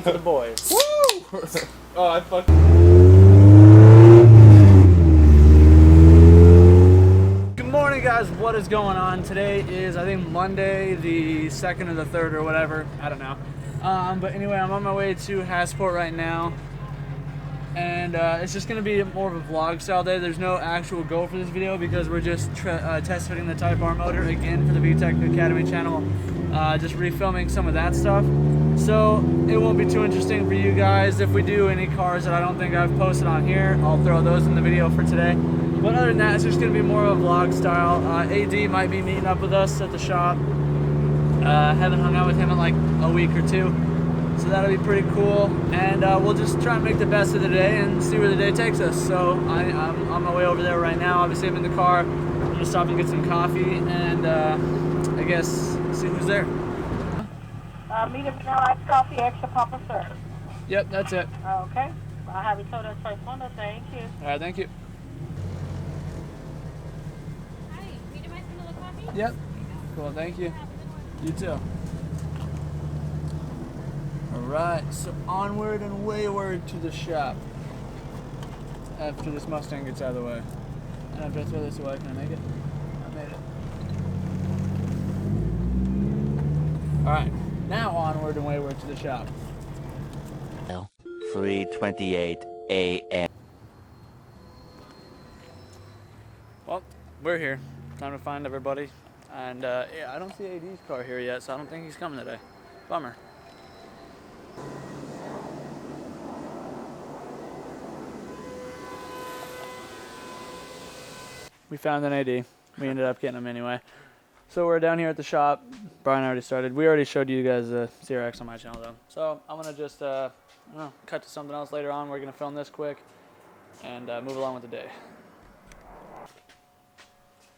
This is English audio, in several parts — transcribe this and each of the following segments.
for the boys. Woo! Oh, I fucked. Good morning, guys. What is going on? Today is, I think, Monday, the 2nd or the 3rd or whatever. I don't know. But anyway, I'm on my way to Hassport right now. And it's just going to be more of a vlog style day. There's no actual goal for this video because we're just test fitting the Type R motor again for the VTEC Academy channel. Just refilming some of that stuff. So it won't be too interesting for you guys. If we do any cars that I don't think I've posted on here, I'll throw those in the video for today. But other than that, it's just going to be more of a vlog style. AD might be meeting up with us at the shop. Haven't hung out with him in like a week or two. So that'll be pretty cool, and we'll just try and make the best of the day and see where the day takes us. So I'm on my way over there right now. Obviously, I'm in the car. I'm gonna stop and get some coffee, and I guess see who's there. Medium vanilla iced coffee, extra pop of syrup. Yep, that's it. Okay. I'll have you soda first one. Thank you. All right, thank you. Hi, medium iced vanilla coffee? Yep. Cool, thank you. You too. Alright, so onward and wayward to the shop. After this Mustang gets out of the way. And after I throw this away, can I make it? I made it. Alright, now onward and wayward to the shop. 3:28 a.m. Well, we're here. Time to find everybody. And yeah, I don't see AD's car here yet, so I don't think he's coming today. Bummer. We found an AD. We ended up getting him anyway. So we're down here at the shop. Brian already started. We already showed you guys the CRX on my channel though. So I'm gonna just I don't know, cut to something else later on. We're gonna film this quick and move along with the day.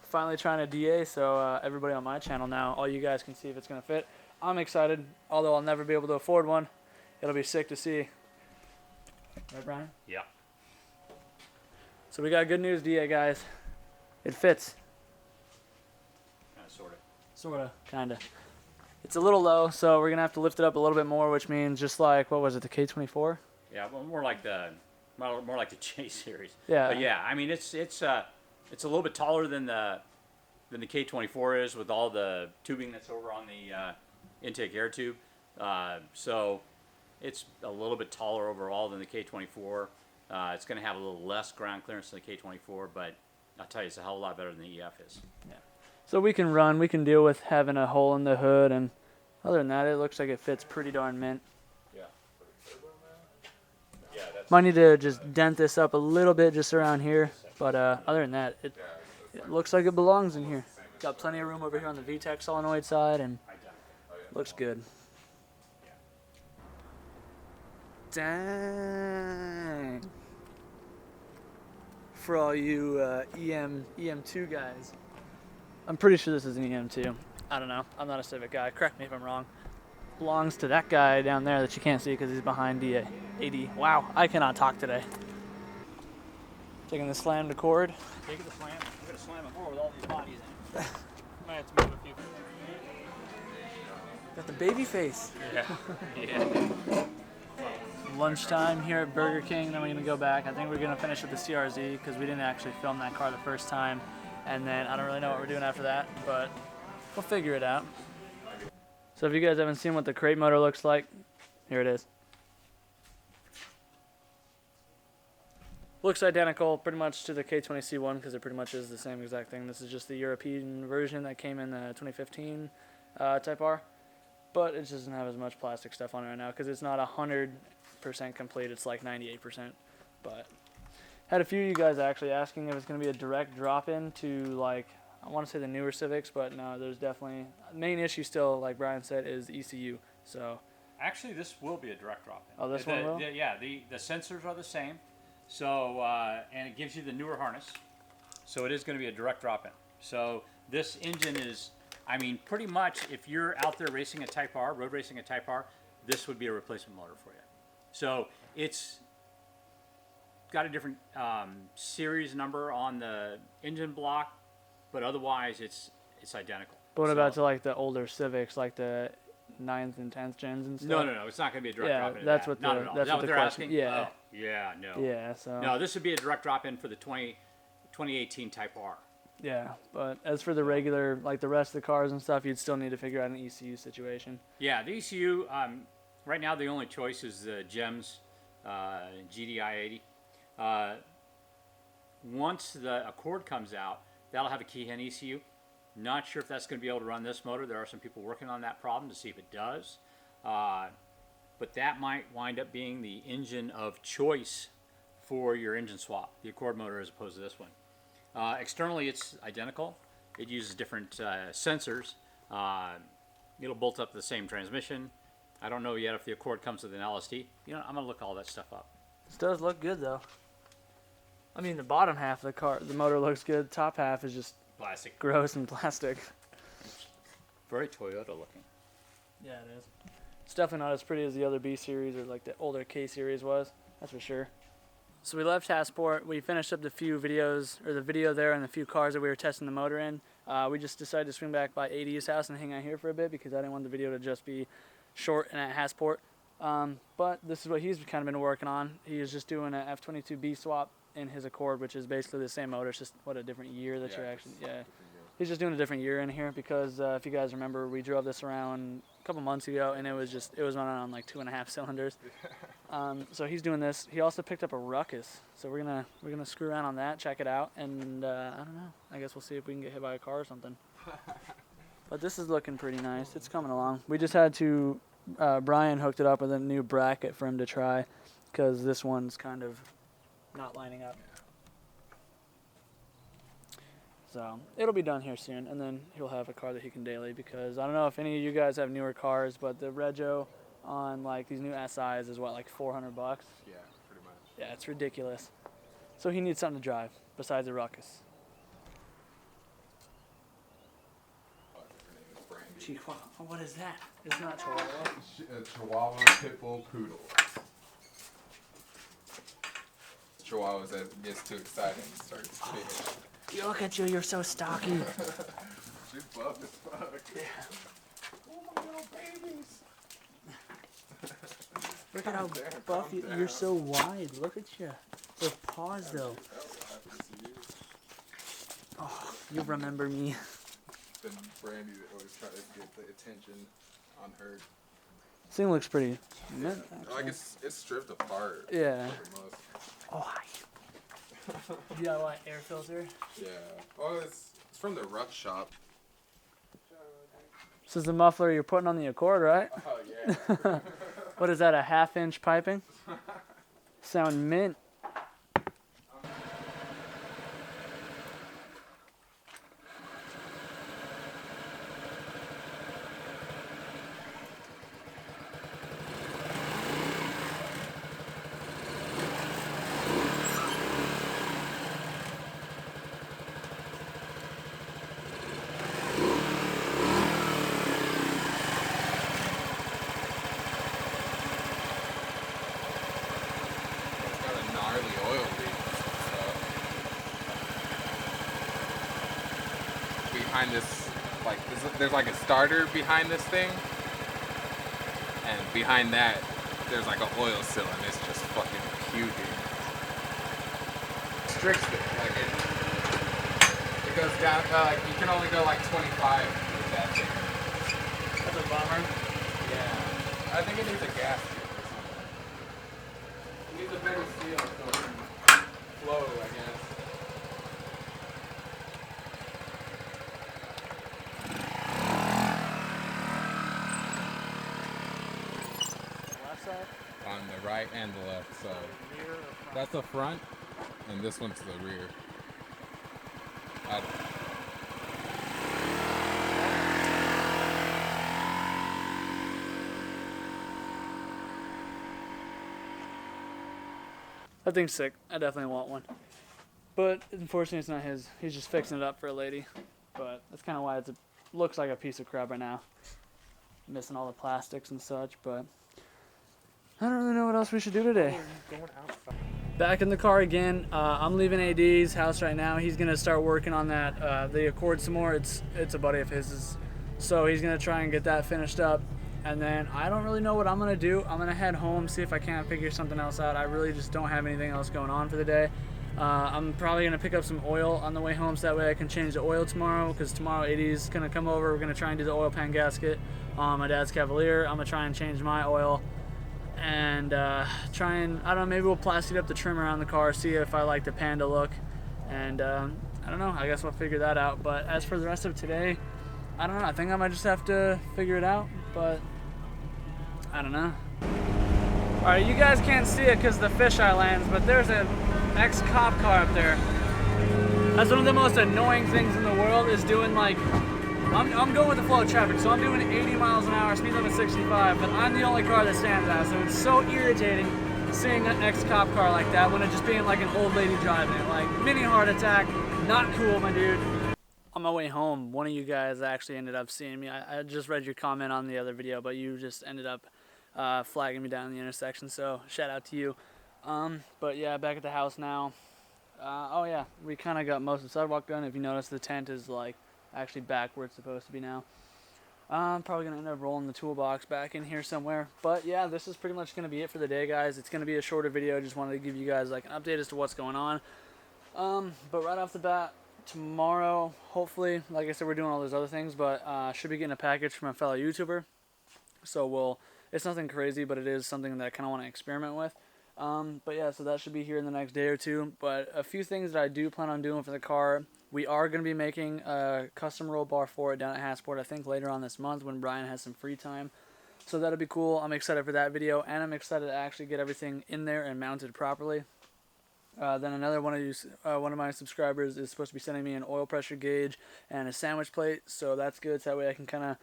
Finally trying a DA, so everybody on my channel now, all you guys can see if it's gonna fit. I'm excited, although I'll never be able to afford one. It'll be sick to see. Right, Brian? Yeah. So we got good news, DA guys. It fits. Sorta. Kinda. It's a little low, so we're gonna have to lift it up a little bit more, which means just like, what was it, the K24? Yeah, well, more like the J series. Yeah. But yeah, I mean it's a little bit taller than the K24 is with all the tubing that's over on the intake air tube. So it's a little bit taller overall than the K24. It's going to have a little less ground clearance than the K24, but I'll tell you, it's a hell of a lot better than the EF is. Yeah. So we can deal with having a hole in the hood, and other than that, it looks like it fits pretty darn mint. Yeah. Yeah. Might need to just dent this up a little bit just around here, but other than that, it looks like it belongs in here. Got plenty of room over here on the VTEC solenoid side, and looks good. Dang. For all you EM2 guys. I'm pretty sure this is an EM2. I don't know. I'm not a Civic guy. Correct me if I'm wrong. Belongs to that guy down there that you can't see because he's behind the AD. Wow, I cannot talk today. Taking the slam to cord. Take the slam. I'm going to slam it more with all these bodies in it. Might have to move a few. Got the baby face. Yeah. Yeah. Lunchtime here at Burger King, then we're gonna go back. I think we're gonna finish with the CRZ because we didn't actually film that car the first time, and then I don't really know what we're doing after that, but we'll figure it out. So if you guys haven't seen what the crate motor looks like, here it is. Looks identical pretty much to the K20C1 because it pretty much is the same exact thing. This is just the European version that came in the 2015 Type R, but it just doesn't have as much plastic stuff on it right now because it's not 100% complete. It's like 98%. But had a few of you guys actually asking if it's going to be a direct drop-in to, like, I want to say the newer Civics, but no, there's definitely main issue still, like Brian said, is ECU. So Actually, this will be a direct drop-in. Oh, this one will? Yeah, the sensors are the same. So, and it gives you the newer harness. So it is going to be a direct drop-in. So this engine is, I mean, pretty much if you're out there racing a Type R, road racing a Type R, this would be a replacement motor for you. So it's got a different series number on the engine block, but otherwise it's identical. But what about to like the older Civics, like the 9th and 10th gens and stuff. No. It's not going to be a direct Yeah, drop in. that's what not the- at all. that's Is that what what the they're question- asking? yeah. Oh, yeah. No. Yeah, so No, this would be a direct drop in for the 2018 Type R. yeah, but as for the regular, like the rest of the cars and stuff, you'd still need to figure out an ECU situation. Yeah, the ECU. Right now, the only choice is the GEMS GDI 80. Once the Accord comes out, that'll have a Keyhen ECU. Not sure if that's going to be able to run this motor. There are some people working on that problem to see if it does. But that might wind up being the engine of choice for your engine swap, the Accord motor as opposed to this one. Externally, it's identical. It uses different sensors. It'll bolt up the same transmission. I don't know yet if the Accord comes with an LSD. You know, I'm going to look all that stuff up. This does look good though. I mean, the bottom half of the car, the motor looks good. Top half is just Plastic. gross and plastic. Very Toyota looking. Yeah, it is. It's definitely not as pretty as the other B series or like the older K series was. That's for sure. So we left Hasport. We finished up the few videos, or the video there, and the few cars that we were testing the motor in. We just decided to swing back by AD's house and hang out here for a bit because I didn't want the video to just be short and at Hasport. But this is what he's kind of been working on. He is just doing an F22B swap in his Accord, which is basically the same motor. It's just what, a different year that you're actually He's just doing a different year in here because if you guys remember, we drove this around a couple months ago and it was running on like 2.5 cylinders. So he's doing this. He also picked up a Ruckus, so we're gonna screw around on that, check it out, and I don't know. I guess we'll see if we can get hit by a car or something. But this is looking pretty nice. It's coming along. We just had to. Brian hooked it up with a new bracket for him to try because this one's kind of not lining up. So it'll be done here soon, and then he'll have a car that he can daily because I don't know if any of you guys have newer cars, but the rego on like these new SIs is what, like $400? Yeah, pretty much. Yeah, it's ridiculous. So he needs something to drive besides a Ruckus. Chihuahua. What is that? It's not Chihuahua. Chihuahua, Pitbull, Poodle. Chihuahuas that gets too excited and starts spitting. Look at you, you're so stocky. She's buff as fuck. Yeah. Oh my little babies. Look at how buff you're so wide. Look at you. Those paws though. Oh, you remember me. It's been Brandy that always tries to get the attention on her. This thing looks pretty mint, Like it's stripped apart. Yeah. for most. Oh, hi. You got what, air filter? Yeah. Oh, it's from the Ruck shop. This is the muffler you're putting on the Accord, right? Oh yeah. What is that, a 1/2-inch piping? Sound mint. It's got a gnarly oil leak. So. Behind this, like, there's like a starter behind this thing, and behind that, there's like an oil seal, and it's just fucking puking. Strict it, like it goes down. Like you can only go like 25 with that thing. That's a bummer. Yeah, I think it needs a gasket or something. It needs a better seal so it can flow, I guess. Left side? On the right and the left side. That's the front, and this one's the rear. That thing's sick. I definitely want one. But unfortunately, it's not his. He's just fixing it up for a lady. But that's kind of why it looks like a piece of crap right now. Missing all the plastics and such, but I don't really know what else we should do today. Back in the car again. I'm leaving AD's house right now. He's gonna start working on that the Accord some more. It's a buddy of his, so he's gonna try and get that finished up. And then I don't really know what I'm gonna do. I'm gonna head home, see if I can't figure something else out. I really just don't have anything else going on for the day. I'm probably gonna pick up some oil on the way home so that way I can change the oil tomorrow, because tomorrow 80's gonna come over. We're gonna try and do the oil pan gasket on my dad's Cavalier. I'm gonna try and change my oil and try and, I don't know, maybe we'll plastic up the trim around the car, see if I like the Panda look. And I don't know, I guess we'll figure that out. But as for the rest of today, I don't know, I think I might just have to figure it out, but I don't know. Alright, you guys can't see it because the fisheye lens, but there's an ex-cop car up there. That's one of the most annoying things in the world, is doing like, I'm going with the flow of traffic, so I'm doing 80 miles an hour, speed limit 65, but I'm the only car that stands out, so it's so irritating seeing an ex-cop car like that when it's just being like an old lady driving it. Like, mini heart attack, not cool, my dude. On my way home, one of you guys actually ended up seeing me. I just read your comment on the other video, but you just ended up flagging me down in the intersection, so shout out to you. But yeah, back at the house now. Oh yeah, we kind of got most of the sidewalk done. If you notice, the tent is like actually back where it's supposed to be now. I'm probably going to end up rolling the toolbox back in here somewhere. But yeah, this is pretty much going to be it for the day, guys. It's going to be a shorter video. Just wanted to give you guys like an update as to what's going on. But right off the bat, tomorrow, hopefully, like I said, we're doing all those other things, but should be getting a package from a fellow YouTuber. So it's nothing crazy, but it is something that I kind of want to experiment with. But yeah, so that should be here in the next day or two. But a few things that I do plan on doing for the car. We are going to be making a custom roll bar for it down at Hasport, I think later on this month when Brian has some free time. So that'll be cool. I'm excited for that video, and I'm excited to actually get everything in there and mounted properly. Then another one of my subscribers is supposed to be sending me an oil pressure gauge and a sandwich plate, so that's good. So that way I can kind of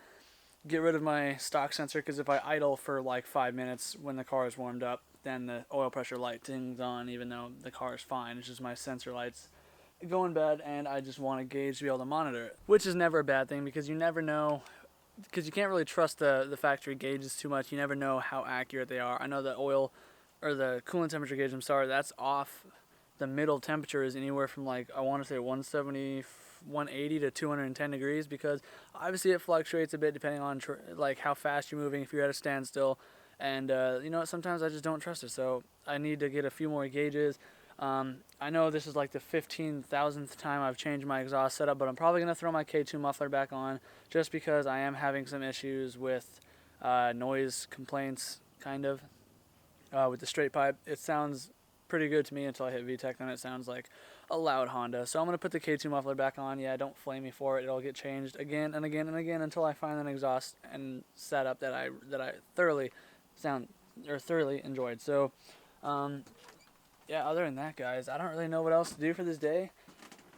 get rid of my stock sensor, because if I idle for like 5 minutes when the car is warmed up, then the oil pressure light dings on even though the car is fine. It's just my sensor lights going bad, and I just want a gauge to be able to monitor it, which is never a bad thing, because you never know, because you can't really trust the factory gauges too much. You never know how accurate they are. I know the oil, or the coolant temperature gauge, I'm sorry, that's off. The middle temperature is anywhere from like, I want to say 170, 180 to 210 degrees, because obviously it fluctuates a bit depending on like how fast you're moving, if you're at a standstill, and you know, sometimes I just don't trust it, so I need to get a few more gauges. I know this is like the 15,000th time I've changed my exhaust setup, but I'm probably going to throw my K2 muffler back on just because I am having some issues with noise complaints, kind of, with the straight pipe. It sounds pretty good to me until I hit VTEC, then it sounds like a loud Honda. So I'm going to put the K2 muffler back on. Yeah, don't flame me for it. It'll get changed again and again and again until I find an exhaust and setup that I thoroughly enjoyed. So, yeah, other than that, guys, I don't really know what else to do for this day.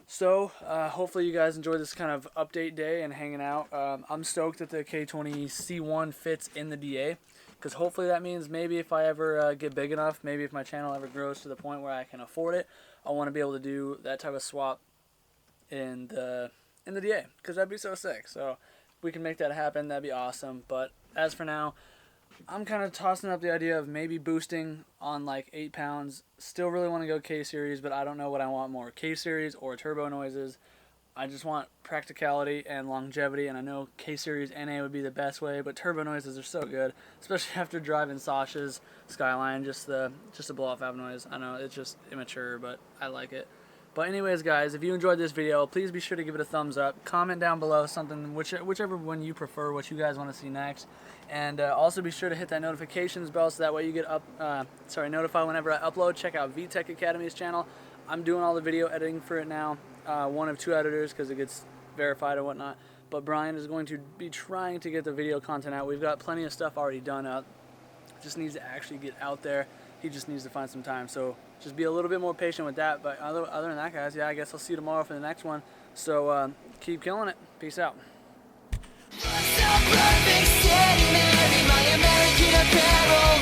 So, hopefully you guys enjoy this kind of update day and hanging out. I'm stoked that the K20C1 fits in the DA, because hopefully that means maybe if I ever get big enough, maybe if my channel ever grows to the point where I can afford it, I want to be able to do that type of swap in the DA, because that'd be so sick. So, if we can make that happen, that'd be awesome. But as for now, I'm kind of tossing up the idea of maybe boosting on like 8 pounds. Still really want to go K-Series, but I don't know what I want more, K-Series or turbo noises. I just want practicality and longevity, and I know K-Series NA would be the best way, but turbo noises are so good, especially after driving Sasha's Skyline, just the blow-off valve noise. I know it's just immature, but I like it. But anyways, guys, if you enjoyed this video, please be sure to give it a thumbs up. Comment down below something, whichever one you prefer, what you guys want to see next. And also be sure to hit that notifications bell so that way you get notified whenever I upload. Check out VTEC Academy's channel. I'm doing all the video editing for it now. One of 2 editors because it gets verified and whatnot. But Brian is going to be trying to get the video content out. We've got plenty of stuff already done up. Just needs to actually get out there. He just needs to find some time. So just be a little bit more patient with that. But other than that, guys, yeah, I guess I'll see you tomorrow for the next one. So keep killing it. Peace out. So perfect, standing there in my American apparel.